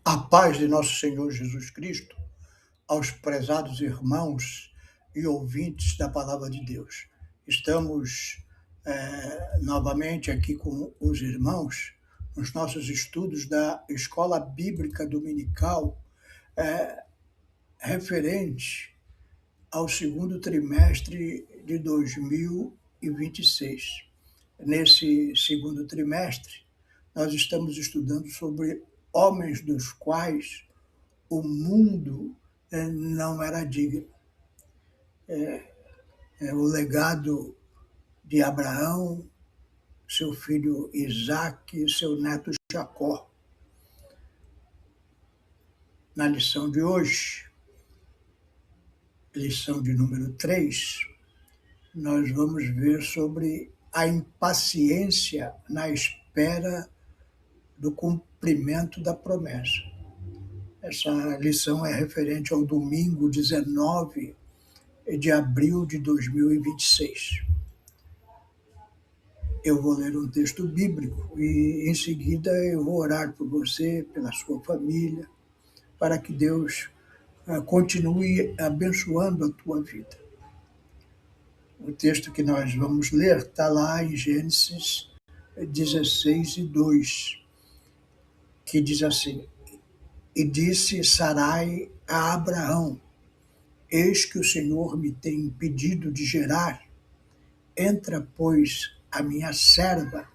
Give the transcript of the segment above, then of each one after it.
A paz de nosso Senhor Jesus Cristo, aos prezados irmãos e ouvintes da Palavra de Deus. Estamos novamente aqui com os irmãos nos nossos estudos da Escola Bíblica Dominical referente ao segundo trimestre de 2026. Nesse segundo trimestre, nós estamos estudando sobre homens dos quais o mundo não era digno. O legado de Abraão, seu filho Isaque e seu neto Jacó. Na lição de hoje, lição de número 3, nós vamos ver sobre a impaciência na espera do cumprimento da promessa. Essa lição é referente ao domingo 19 de abril de 2026. Eu vou ler um texto bíblico e, em seguida, eu vou orar por você, pela sua família, para que Deus continue abençoando a tua vida. O texto que nós vamos ler está lá em Gênesis 16:2, que diz assim: E disse Sarai a Abraão: Eis que o Senhor me tem impedido de gerar. Entra, pois, a minha serva,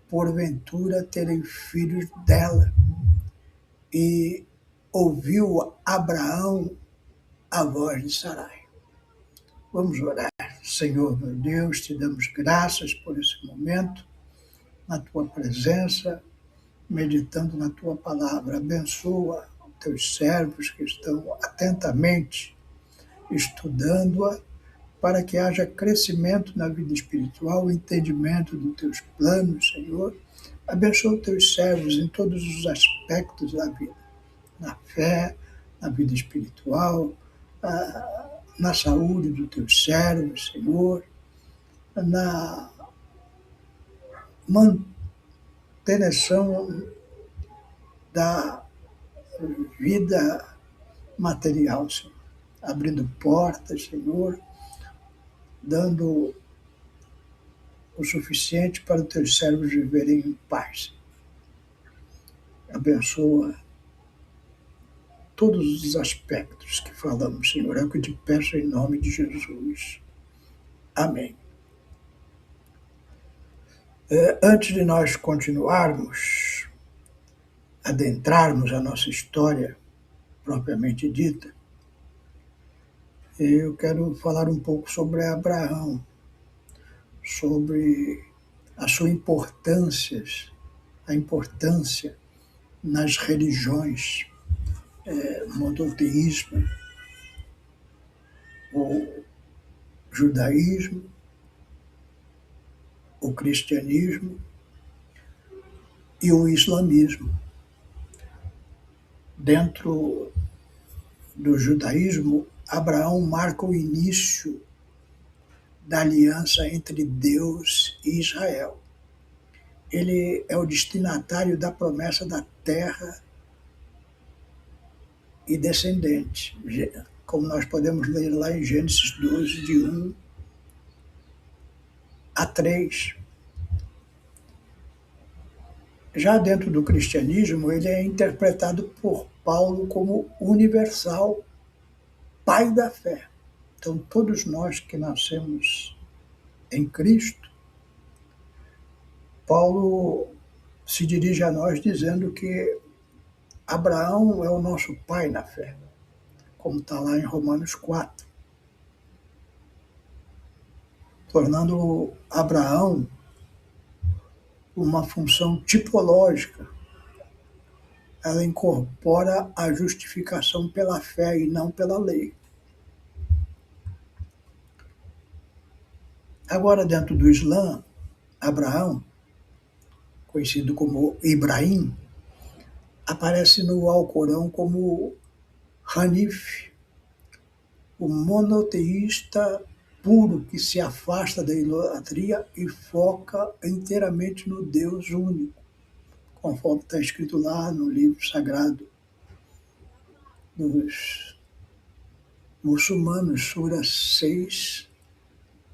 porventura terei filhos dela. E ouviu Abraão a voz de Sarai. Vamos orar. Senhor, meu Deus, te damos graças por esse momento, na tua presença, meditando na tua palavra. Abençoa os teus servos que estão atentamente estudando-a, para que haja crescimento na vida espiritual, entendimento dos teus planos, Senhor. Abençoa os teus servos em todos os aspectos da vida, na fé, na vida espiritual, na saúde dos teus servos, Senhor, na manutenção da vida material, Senhor, abrindo portas, Senhor, dando o suficiente para os teus servos viverem em paz. Abençoa todos os aspectos que falamos, Senhor. É o que eu te peço em nome de Jesus. Amém. Antes de nós continuarmos, adentrarmos a nossa história propriamente dita, eu quero falar um pouco sobre Abraão, sobre a sua importância nas religiões, monoteísmo, o judaísmo, o cristianismo e o islamismo. Dentro do judaísmo, Abraão marca o início da aliança entre Deus e Israel. Ele é o destinatário da promessa da terra e descendente, como nós podemos ler lá em Gênesis 12, de 1 a 3. Já dentro do cristianismo, ele é interpretado por Paulo como universal, pai da fé. Então, todos nós que nascemos em Cristo, Paulo se dirige a nós dizendo que Abraão é o nosso pai na fé, como está lá em Romanos 4, tornando Abraão uma função tipológica. Ela incorpora a justificação pela fé e não pela lei. Agora, dentro do Islã, Abraão, conhecido como Ibrahim, aparece no Alcorão como Hanif, o monoteísta puro que se afasta da idolatria e foca inteiramente no Deus único, conforme está escrito lá no livro sagrado dos muçulmanos, Sura 6,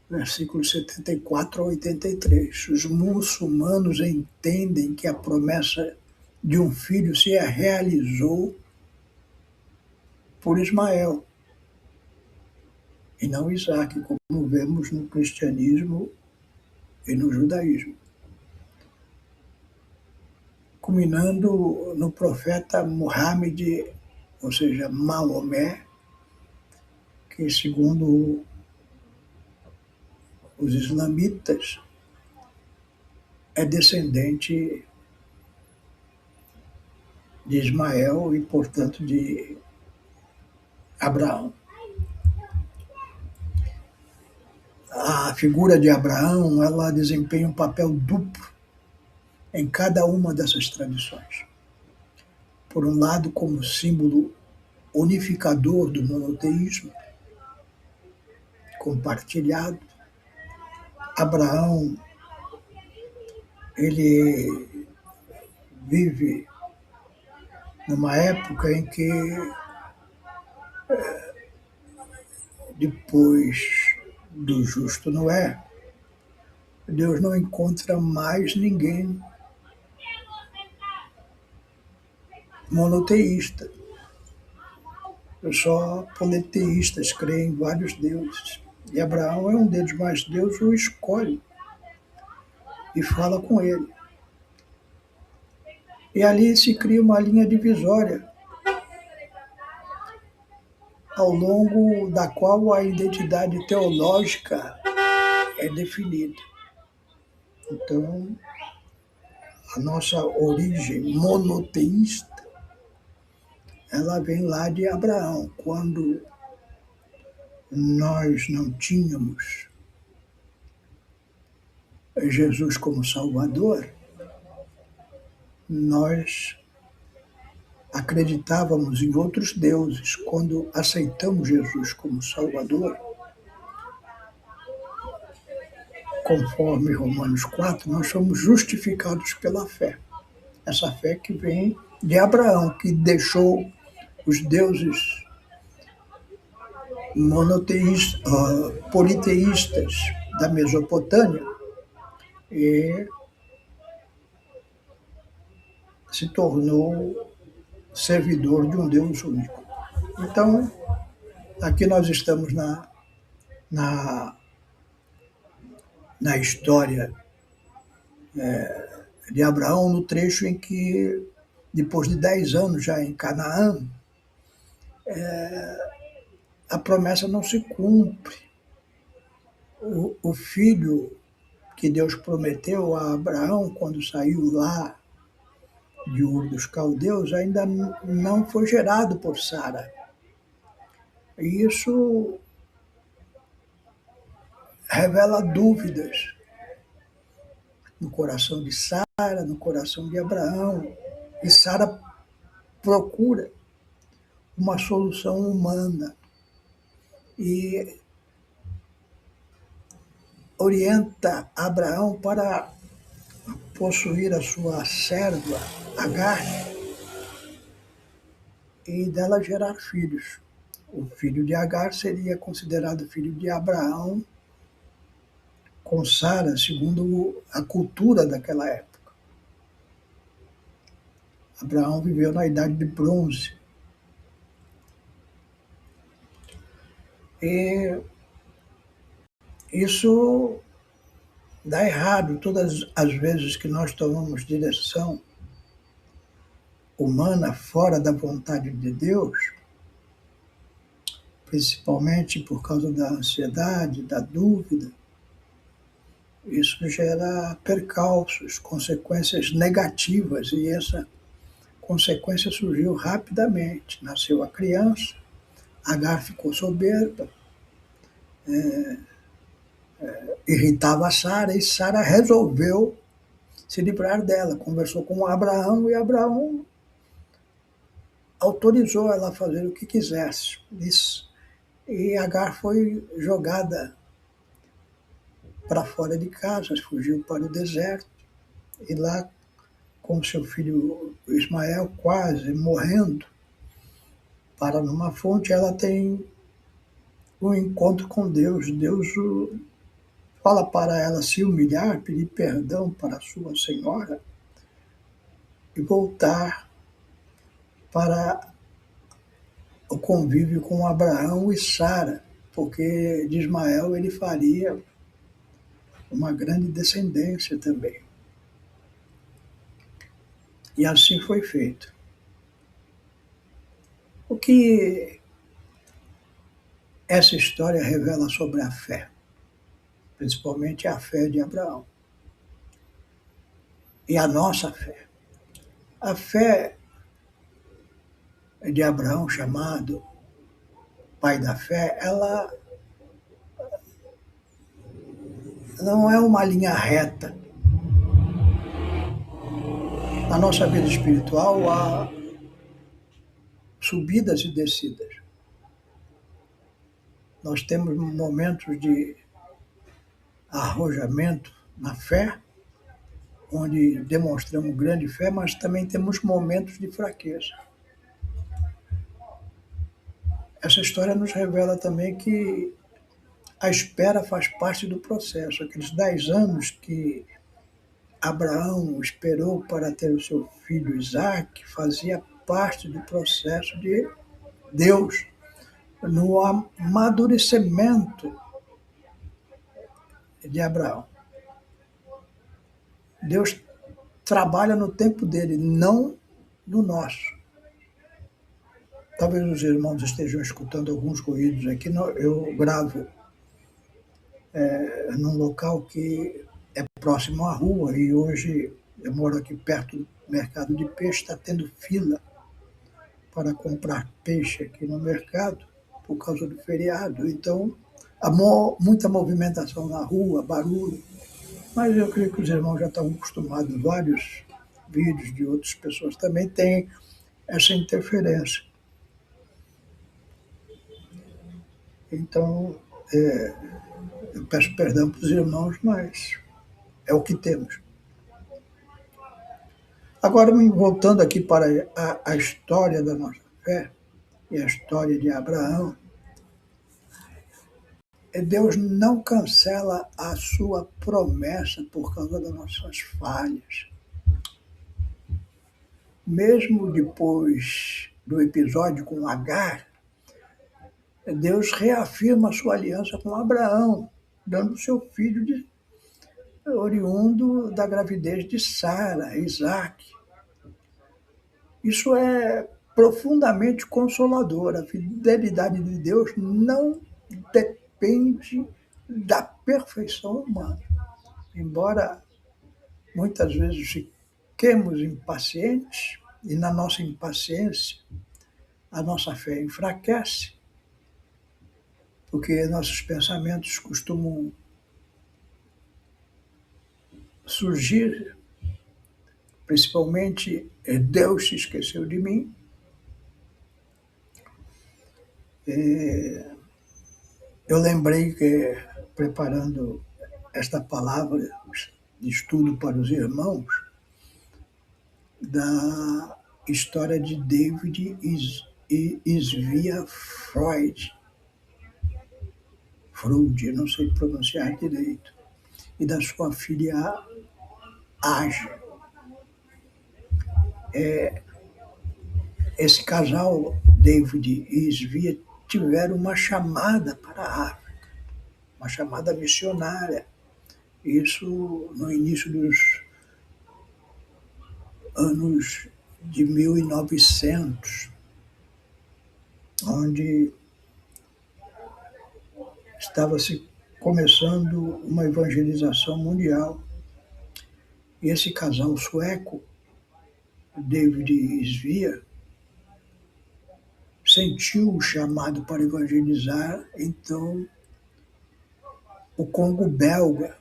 versículos 74 a 83. Os muçulmanos entendem que a promessa de um filho se realizou por Ismael, e não Isaac, como vemos no cristianismo e no judaísmo, culminando no profeta Muhammad, ou seja, Maomé, que segundo os islamitas é descendente de Ismael e, portanto, de Abraão. A figura de Abraão, ela desempenha um papel duplo em cada uma dessas tradições. Por um lado, como símbolo unificador do monoteísmo compartilhado, Abraão, ele vive numa época em que, depois do justo Noé, Deus não encontra mais ninguém monoteísta. Só politeístas creem em vários deuses. E Abraão é um deles, mas Deus o escolhe e fala com ele. E ali se cria uma linha divisória, ao longo da qual a identidade teológica é definida. Então, a nossa origem monoteísta, ela vem lá de Abraão, quando nós não tínhamos Jesus como Salvador, nós acreditávamos em outros deuses. Quando aceitamos Jesus como Salvador, conforme Romanos 4, nós somos justificados pela fé. Essa fé que vem de Abraão, que deixou os deuses monoteístas, politeístas da Mesopotâmia e se tornou servidor de um Deus único. Então, aqui nós estamos na, na história de Abraão, no trecho em que, depois de 10 anos já em Canaã, a promessa não se cumpre. O filho que Deus prometeu a Abraão quando saiu lá de Ur dos Caldeus ainda não foi gerado por Sara. E isso revela dúvidas no coração de Sara, no coração de Abraão. E Sara procura uma solução humana e orienta Abraão para possuir a sua serva, Agar, e dela gerar filhos. O filho de Agar seria considerado filho de Abraão com Sara, segundo a cultura daquela época. Abraão viveu na idade de bronze. E isso dá errado todas as vezes que nós tomamos direção humana fora da vontade de Deus, principalmente por causa da ansiedade, da dúvida. Isso gera percalços, consequências negativas, e essa consequência surgiu rapidamente. Nasceu a criança, Agar ficou soberba, irritava a Sara, e Sara resolveu se livrar dela. Conversou com Abraão e Abraão autorizou ela a fazer o que quisesse. Isso. E Agar foi jogada para fora de casa, fugiu para o deserto e lá com seu filho Ismael quase morrendo, para numa fonte, ela tem um encontro com Deus. Deus fala para ela se humilhar, pedir perdão para sua senhora e voltar para o convívio com Abraão e Sara, porque de Ismael ele faria uma grande descendência também. E assim foi feito. O que essa história revela sobre a fé, principalmente a fé de Abraão e a nossa fé. A fé de Abraão, chamado pai da fé, ela não é uma linha reta. Na nossa vida espiritual há subidas e descidas. Nós temos momentos de arrojamento na fé, onde demonstramos grande fé, mas também temos momentos de fraqueza. Essa história nos revela também que a espera faz parte do processo. Aqueles 10 anos que Abraão esperou para ter o seu filho Isaque fazia parte do processo de Deus no amadurecimento de Abraão. Deus trabalha no tempo dele, não no nosso. Talvez os irmãos estejam escutando alguns ruídos aqui. Eu gravo num local que é próximo à rua e hoje eu moro aqui perto do mercado de peixe, está tendo fila para comprar peixe aqui no mercado por causa do feriado. Então, há muita movimentação na rua, barulho, mas eu creio que os irmãos já estão acostumados. Vários vídeos de outras pessoas também têm essa interferência. Então, eu peço perdão para os irmãos, mas é o que temos. Agora, voltando aqui para a história da nossa fé e a história de Abraão, Deus não cancela a sua promessa por causa das nossas falhas. Mesmo depois do episódio com Agar, Deus reafirma a sua aliança com Abraão, dando seu filho oriundo da gravidez de Sara, Isaque. Isso é profundamente consolador. A fidelidade de Deus não depende da perfeição humana. Embora muitas vezes fiquemos impacientes, e na nossa impaciência a nossa fé enfraquece, porque nossos pensamentos costumam surgir, principalmente, Deus se esqueceu de mim. Eu lembrei que, preparando esta palavra de estudo para os irmãos, da história de David e Svea Freud, não sei pronunciar direito, e da sua filha Age. Esse casal, David e Svea, tiveram uma chamada para a África, uma chamada missionária. Isso no início dos anos de 1900, onde estava se começando uma evangelização mundial. E esse casal sueco, David e Svea, sentiu o chamado para evangelizar, então, o Congo belga,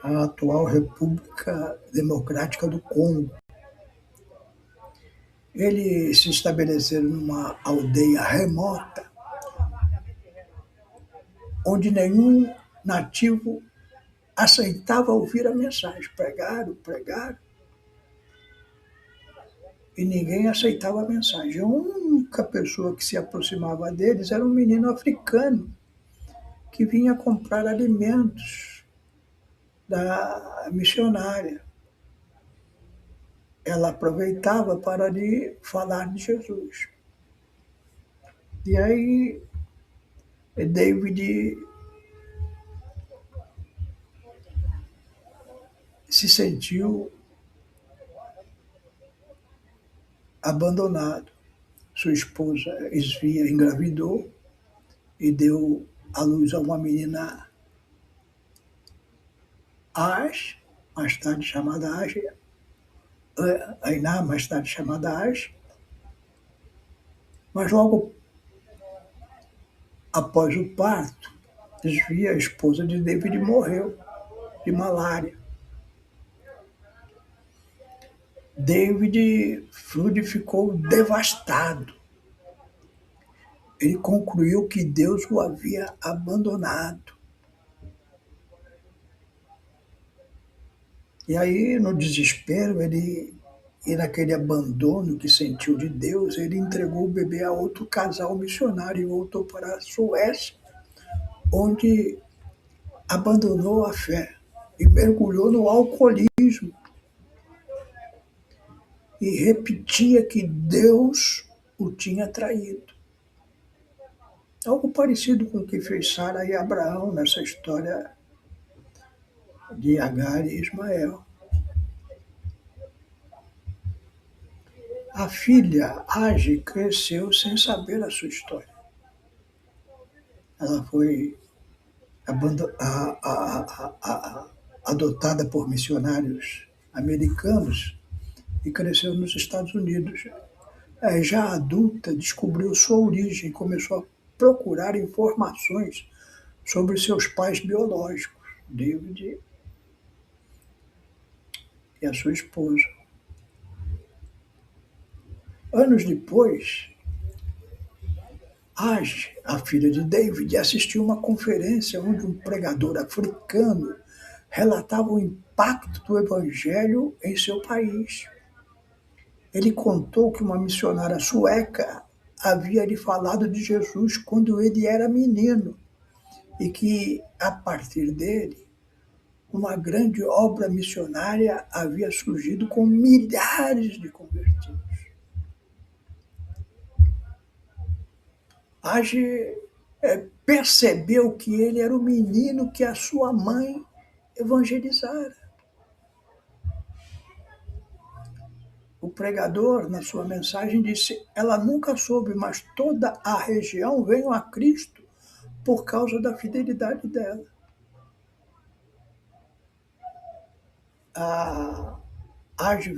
a atual República Democrática do Congo. Eles se estabeleceram numa aldeia remota, onde nenhum nativo aceitava ouvir a mensagem. Pregaram, e ninguém aceitava a mensagem. A única pessoa que se aproximava deles era um menino africano que vinha comprar alimentos da missionária. Ela aproveitava para lhe falar de Jesus. E aí David se sentiu abandonado. Sua esposa Esvia engravidou e deu à luz a uma menina Ash, mais tarde chamada Ash, Ainá, mais tarde chamada Ash, mas logo após o parto, Esvia, a esposa de David, morreu de malária. David Flood ficou devastado. Ele concluiu que Deus o havia abandonado. E aí, no desespero, e naquele abandono que sentiu de Deus, ele entregou o bebê a outro casal missionário e voltou para a Suécia, onde abandonou a fé e mergulhou no alcoolismo e repetia que Deus o tinha traído. Algo parecido com o que fez Sara e Abraão nessa história de Agar e Ismael. A filha Age cresceu sem saber a sua história. Ela foi adotada por missionários americanos e cresceu nos Estados Unidos. Já adulta, descobriu sua origem e começou a procurar informações sobre seus pais biológicos, David e a sua esposa. Anos depois, Age, a filha de David, assistiu a uma conferência onde um pregador africano relatava o impacto do evangelho em seu país. Ele contou que uma missionária sueca havia lhe falado de Jesus quando ele era menino e que, a partir dele, uma grande obra missionária havia surgido com milhares de convertidos. Age percebeu que ele era o menino que a sua mãe evangelizara. O pregador, na sua mensagem, disse: ela nunca soube, mas toda a região veio a Cristo por causa da fidelidade dela. A Age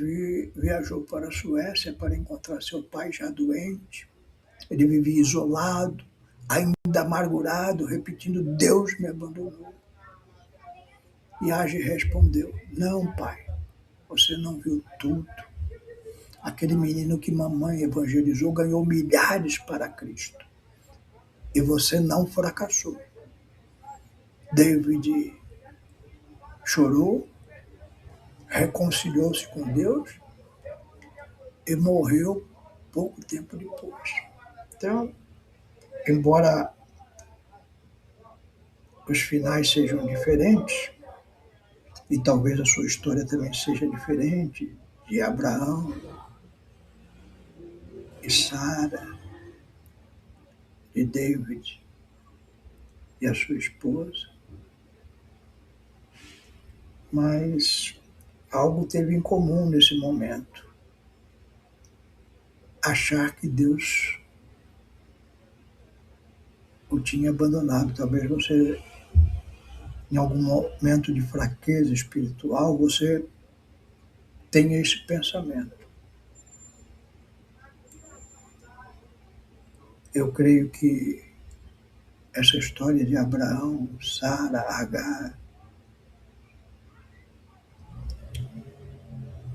viajou para a Suécia para encontrar seu pai já doente. Ele vivia isolado, ainda amargurado, repetindo: Deus me abandonou. E Age respondeu: não, pai, você não viu tudo. Aquele menino que mamãe evangelizou ganhou milhares para Cristo. E você não fracassou. David chorou, reconciliou-se com Deus e morreu pouco tempo depois. Então, embora os finais sejam diferentes, e talvez a sua história também seja diferente, de Abraão e Sara, de David e a sua esposa, mas algo teve em comum nesse momento: achar que Deus o tinha abandonado. Talvez você, em algum momento de fraqueza espiritual, você tenha esse pensamento. Eu creio que essa história de Abraão, Sara, Agar,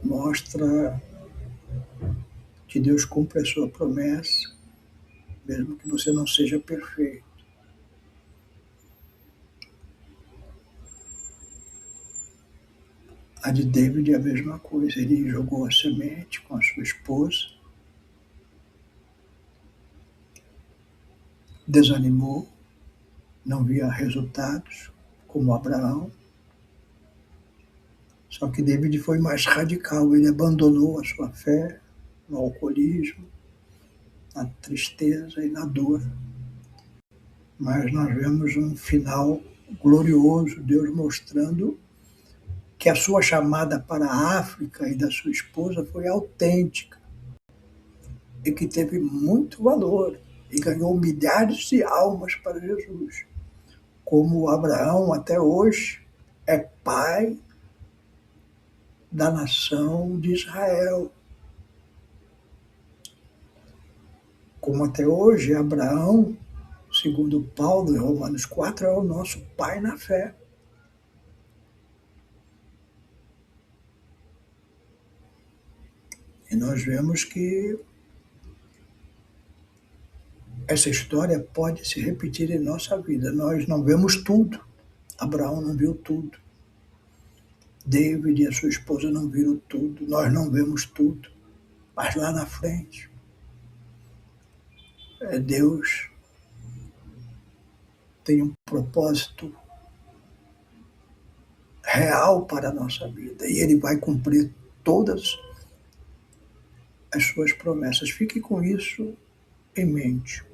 mostra que Deus cumpre a sua promessa, mesmo que você não seja perfeito. A de David é a mesma coisa. Ele jogou a semente com a sua esposa, desanimou, não via resultados, como Abraão. Só que David foi mais radical. Ele abandonou a sua fé no alcoolismo, na tristeza e na dor. Mas nós vemos um final glorioso, Deus mostrando que a sua chamada para a África e da sua esposa foi autêntica e que teve muito valor e ganhou milhares de almas para Jesus. Como Abraão até hoje é pai da nação de Israel. Como até hoje Abraão, segundo Paulo em Romanos 4, é o nosso pai na fé. E nós vemos que essa história pode se repetir em nossa vida. Nós não vemos tudo. Abraão não viu tudo. David e a sua esposa não viram tudo. Nós não vemos tudo. Mas lá na frente, Deus tem um propósito real para a nossa vida. E Ele vai cumprir todas as suas promessas. Fique com isso em mente.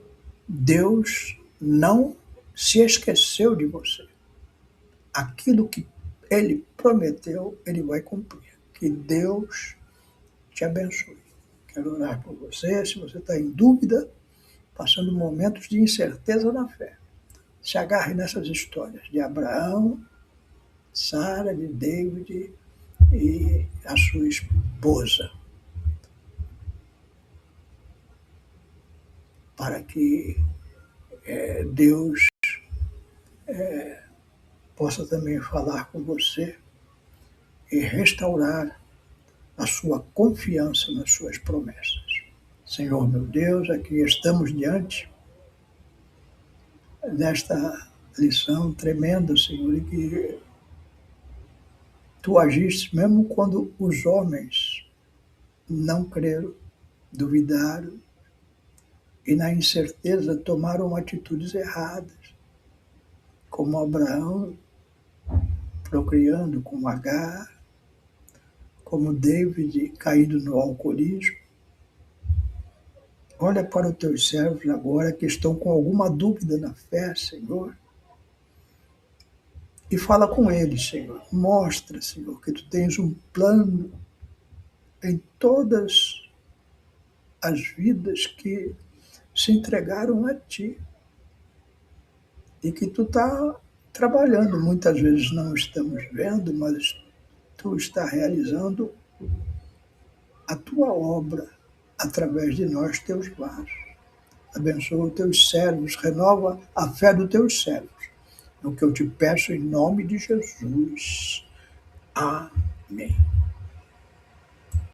Deus não se esqueceu de você. Aquilo que Ele prometeu, Ele vai cumprir. Que Deus te abençoe. Quero orar por você. Se você está em dúvida, passando momentos de incerteza na fé, se agarre nessas histórias de Abraão, Sara, de David e a sua esposa, para que Deus possa também falar com você e restaurar a sua confiança nas suas promessas. Senhor meu Deus, aqui estamos diante desta lição tremenda, Senhor, em que Tu agiste mesmo quando os homens não creram, duvidaram e na incerteza tomaram atitudes erradas, como Abraão procriando com Agar, como David caindo no alcoolismo. Olha para os teus servos agora que estão com alguma dúvida na fé, Senhor, e fala com eles, Senhor. Mostra, Senhor, que Tu tens um plano em todas as vidas que se entregaram a Ti e que Tu está trabalhando. Muitas vezes não estamos vendo, mas Tu está realizando a Tua obra através de nós, Teus vasos. Abençoa os Teus servos, renova a fé dos Teus servos. É o que eu te peço em nome de Jesus. Amém.